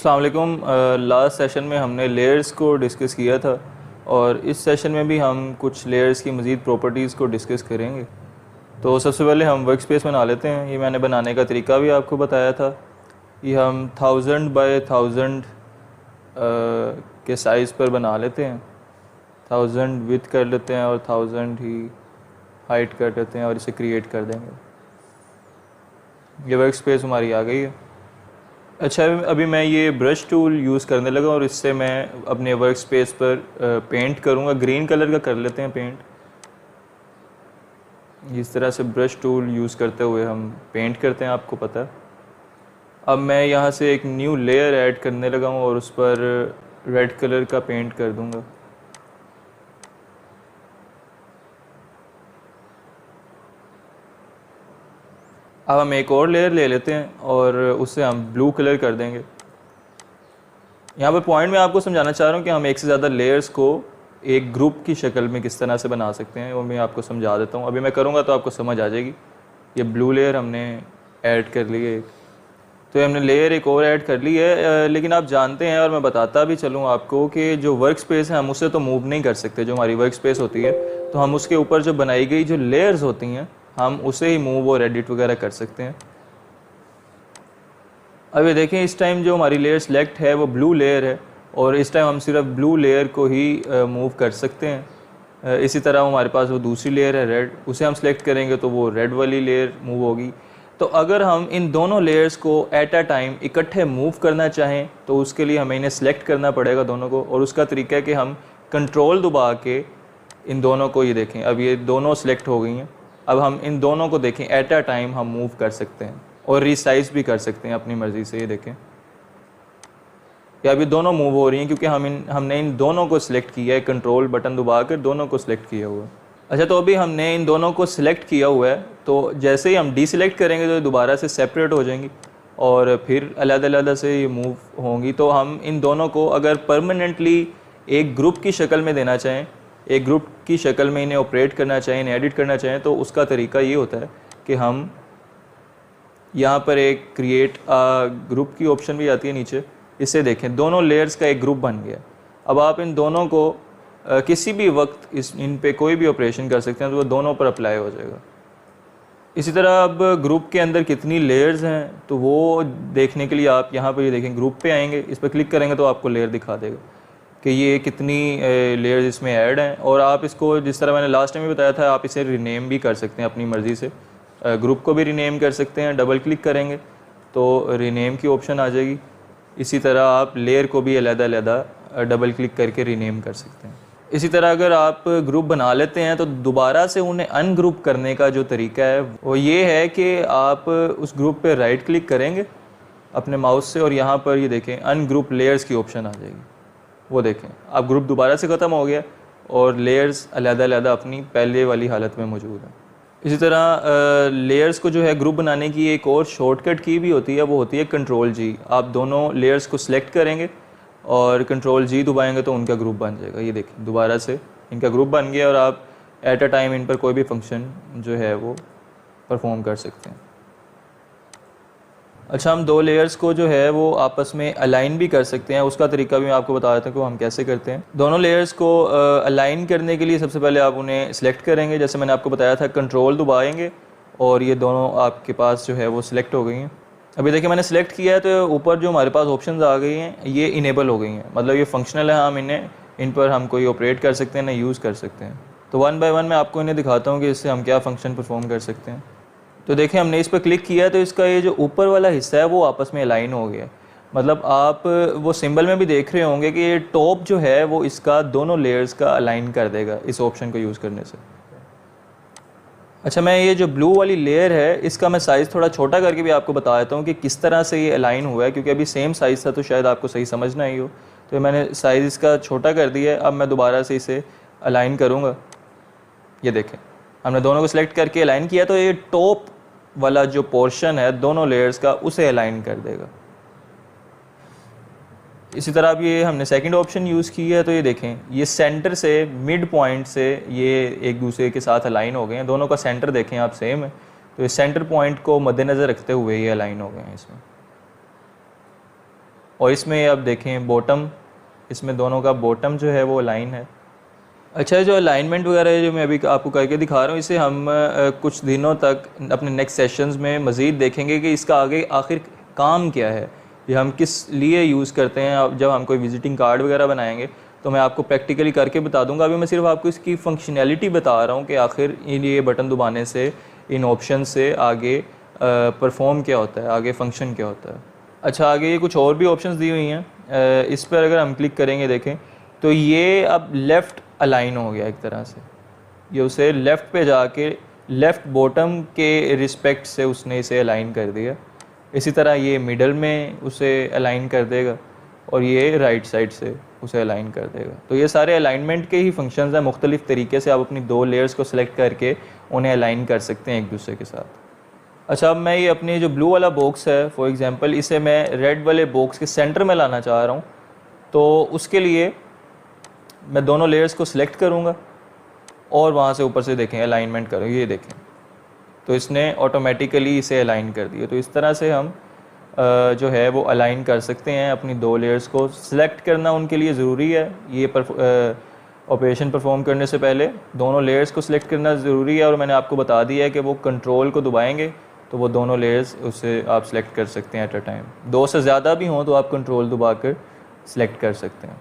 अस्सलाम वालेकुम। Last session में हमने लेयर्स को डिस्कस किया था और इस सेशन में भी हम कुछ लेयर्स की मज़ीद प्रॉपर्टीज़ को डिस्कस करेंगे। तो सबसे पहले हम वर्क स्पेस बना लेते हैं। ये मैंने बनाने का तरीका भी आपको बताया था। ये हम 1000 बाय 1000 के साइज़ पर बना लेते हैं। 1000 विड्थ कर लेते हैं और 1000 ही हाइट कर लेते हैं और इसे क्रिएट कर देंगे। ये वर्क स्पेस हमारी आ गई है। अच्छा, अभी मैं ये ब्रश टूल यूज़ करने लगा और इससे मैं अपने वर्क स्पेस पर पेंट करूँगा। ग्रीन कलर का कर लेते हैं पेंट। इस तरह से ब्रश टूल यूज़ करते हुए हम पेंट करते हैं, आपको पता है। अब मैं यहाँ से एक न्यू लेयर ऐड करने लगा हूँ और उस पर रेड कलर का पेंट कर दूँगा। अब हम एक और लेयर ले लेते हैं और उसे हम ब्लू कलर कर देंगे। यहाँ पर पॉइंट मैं आपको समझाना चाह रहा हूँ कि हम एक से ज़्यादा लेयर्स को एक ग्रुप की शक्ल में किस तरह से बना सकते हैं, वो मैं आपको समझा देता हूँ। अभी मैं करूँगा तो आपको समझ आ जाएगी। ये ब्लू लेयर हमने ऐड कर ली है एक, तो हमने लेयर एक और ऐड कर ली है। लेकिन आप जानते हैं और मैं बताता भी चलूँ आपको कि जो वर्क स्पेस है हम उससे तो मूव नहीं कर सकते। जो हमारी वर्क स्पेस होती है तो हम उसके ऊपर जो बनाई गई जो लेयर्स होती हैं हम उसे ही मूव और एडिट वगैरह कर सकते हैं। अब ये देखें, इस टाइम जो हमारी लेयर सेलेक्ट है वो ब्लू लेयर है और इस टाइम हम सिर्फ ब्लू लेयर को ही मूव कर सकते हैं। इसी तरह हमारे पास वो दूसरी लेयर है रेड, उसे हम सेलेक्ट करेंगे तो वो रेड वाली लेयर मूव होगी। तो अगर हम इन दोनों लेयर्स को एट अ टाइम इकट्ठे मूव करना चाहें तो उसके लिए हमें इन्हें सेलेक्ट करना पड़ेगा दोनों को, और उसका तरीका है कि हम कंट्रोल दबा के इन दोनों को, ये देखें अब ये दोनों सेलेक्ट हो गई हैं। अब हम इन दोनों को देखें एट अ टाइम हम मूव कर सकते हैं और रीसाइज भी कर सकते हैं अपनी मर्ज़ी से। ये देखें या अभी दोनों मूव हो रही हैं क्योंकि हमने इन दोनों को सिलेक्ट किया है, कंट्रोल बटन दबा कर दोनों को सिलेक्ट किया हुआ है। अच्छा, तो अभी हमने इन दोनों को सिलेक्ट किया हुआ है, तो जैसे ही हम डीसिलेक्ट करेंगे तो दोबारा से सेपरेट हो जाएंगी और फिर अलग-अलग से ये मूव होंगी। तो हम इन दोनों को अगर परमानेंटली एक ग्रुप की शक्ल में देना चाहें, एक ग्रुप की शक्ल में इन्हें ऑपरेट करना चाहें, इन्हें एडिट करना चाहें, तो उसका तरीका ये होता है कि हम यहाँ पर एक क्रिएट ग्रुप की ऑप्शन भी आती है नीचे। इससे देखें दोनों लेयर्स का एक ग्रुप बन गया। अब आप इन दोनों को किसी भी वक्त इन पे कोई भी ऑपरेशन कर सकते हैं तो वो दोनों पर अप्लाई हो जाएगा। इसी तरह अब ग्रुप के अंदर कितनी लेयर्स हैं तो वो देखने के लिए आप यहाँ पर ये देखें, ग्रुप पे आएंगे, इस पर क्लिक करेंगे तो आपको लेयर दिखा देगा कि ये कितनी लेयर्स इसमें ऐड हैं। और आप इसको, जिस तरह मैंने लास्ट टाइम भी बताया था, आप इसे रिनेम भी कर सकते हैं अपनी मर्ज़ी से। ग्रुप को भी रिनेम कर सकते हैं, डबल क्लिक करेंगे तो रिनेम की ऑप्शन आ जाएगी। इसी तरह आप लेयर को भी अलग-अलग डबल क्लिक करके रिनेम कर सकते हैं। इसी तरह अगर आप ग्रुप बना लेते हैं तो दोबारा से उन्हें अनग्रुप करने का जो तरीका है वो ये है कि आप उस ग्रुप पे राइट क्लिक करेंगे अपने माउस से और यहाँ पर ये देखें अनग्रुप लेयर्स की ऑप्शन आ जाएगी। वो देखें अब ग्रुप दोबारा से ख़त्म हो गया और लेयर्स अलग-अलग अपनी पहले वाली हालत में मौजूद हैं। इसी तरह लेयर्स को जो है ग्रुप बनाने की एक और शॉर्टकट की भी होती है, वो होती है कंट्रोल जी। आप दोनों लेयर्स को सिलेक्ट करेंगे और कंट्रोल जी दबाएंगे तो उनका ग्रुप बन जाएगा। ये देखिए दोबारा से इनका ग्रुप बन गया और आप एट अ टाइम इन पर कोई भी फंक्शन जो है वो परफॉर्म कर सकते हैं। अच्छा, हम दो लेयर्स को जो है वो आपस में अलाइन भी कर सकते हैं। उसका तरीका भी मैं आपको बता देता हूँ कि हम कैसे करते हैं। दोनों लेयर्स को अलाइन करने के लिए सबसे पहले आप उन्हें सिलेक्ट करेंगे, जैसे मैंने आपको बताया था, कंट्रोल दबाएंगे और ये दोनों आपके पास जो है वो सिलेक्ट हो गई हैं। अभी देखिए मैंने सेलेक्ट किया है तो ऊपर जो हमारे पास ऑप्शंस आ गई हैं ये इनेबल हो गई हैं, मतलब ये फंक्शनल है। हम इन पर हम कोई ऑपरेट कर सकते हैं, ना यूज़ कर सकते हैं। तो वन बाय वन मैं आपको इन्हें दिखाता हूँ कि इससे हम क्या फ़ंक्शन परफॉर्म कर सकते हैं। तो देखिए हमने इस पर क्लिक किया तो इसका ये जो ऊपर वाला हिस्सा है वो आपस में अलाइन हो गया। मतलब आप वो सिंबल में भी देख रहे होंगे कि ये टॉप जो है वो इसका दोनों लेयर्स का अलाइन कर देगा इस ऑप्शन को यूज़ करने से। अच्छा, मैं ये जो ब्लू वाली लेयर है इसका मैं साइज़ थोड़ा छोटा करके भी आपको बता देता हूँ कि किस तरह से ये अलाइन हुआ है, क्योंकि अभी सेम साइज़ था तो शायद आपको सही समझ ना आई हो। तो मैंने साइज़ इसका छोटा कर दिया है। अब मैं दोबारा से इसे अलाइन करूँगा। ये देखें हमने दोनों को सिलेक्ट करके अलाइन किया तो ये टॉप वाला जो पोर्शन है दोनों लेयर्स का उसे अलाइन कर देगा। इसी तरह अब ये हमने सेकंड ऑप्शन यूज़ की है तो ये देखें ये सेंटर से मिड पॉइंट से ये एक दूसरे के साथ अलाइन हो गए हैं। दोनों का सेंटर देखें आप सेम है, तो ये सेंटर पॉइंट को मद्देनज़र रखते हुए ये अलाइन हो गए हैं इसमें। और इसमें आप देखें बॉटम, इसमें दोनों का बॉटम जो है वो अलाइन है। अच्छा, जो अलाइनमेंट वगैरह है जो मैं अभी आपको करके दिखा रहा हूँ, इसे हम कुछ दिनों तक अपने नेक्स्ट सेशंस में मज़ीद देखेंगे कि इसका आगे आखिर काम क्या है, ये हम किस लिए यूज़ करते हैं। अब जब हम कोई विजिटिंग कार्ड वगैरह बनाएंगे तो मैं आपको प्रैक्टिकली करके बता दूंगा। अभी मैं सिर्फ आपको इसकी फंक्शनैलिटी बता रहा हूँ कि आखिर ये बटन दबाने से, इन ऑप्शन से आगे परफॉर्म क्या होता है, आगे फंक्शन क्या होता है। अच्छा, आगे ये कुछ और भी ऑप्शंस दी हुई हैं, इस पर अगर हम क्लिक करेंगे देखें तो ये अब लेफ़्ट अलाइन हो गया एक तरह से, ये उसे लेफ़्ट पे जाके लेफ़्ट बॉटम के रिस्पेक्ट से उसने इसे अलाइन कर दिया। इसी तरह ये मिडल में उसे अलाइन कर देगा और ये राइट साइड से उसे अलाइन कर देगा। तो ये सारे अलाइनमेंट के ही फंक्शंस हैं। मुख्तलिफ़ तरीके से आप अपनी दो लेयर्स को सिलेक्ट करके उन्हें अलाइन कर सकते हैं एक दूसरे के साथ। अच्छा, अब मैं ये अपनी जो ब्लू वाला बॉक्स है फॉर एग्जांपल, इसे मैं रेड वाले बॉक्स के सेंटर में लाना चाह रहा हूँ। तो उसके लिए मैं दोनों लेयर्स को सिलेक्ट करूँगा और वहाँ से ऊपर से देखें अलाइनमेंट करो, ये देखें तो इसने ऑटोमेटिकली इसे अलाइन कर दिया। तो इस तरह से हम जो है वो अलाइन कर सकते हैं। अपनी दो लेयर्स को सिलेक्ट करना उनके लिए ज़रूरी है। ये ऑपरेशन परफॉर्म करने से पहले दोनों लेयर्स को सिलेक्ट करना ज़रूरी है, और मैंने आपको बता दिया है कि वो कंट्रोल को दबाएंगे तो वो दोनों लेयर्स उसे आप सिलेक्ट कर सकते हैं एट अ टाइम। दो से ज़्यादा भी हों तो आप कंट्रोल दबा कर सिलेक्ट कर सकते हैं।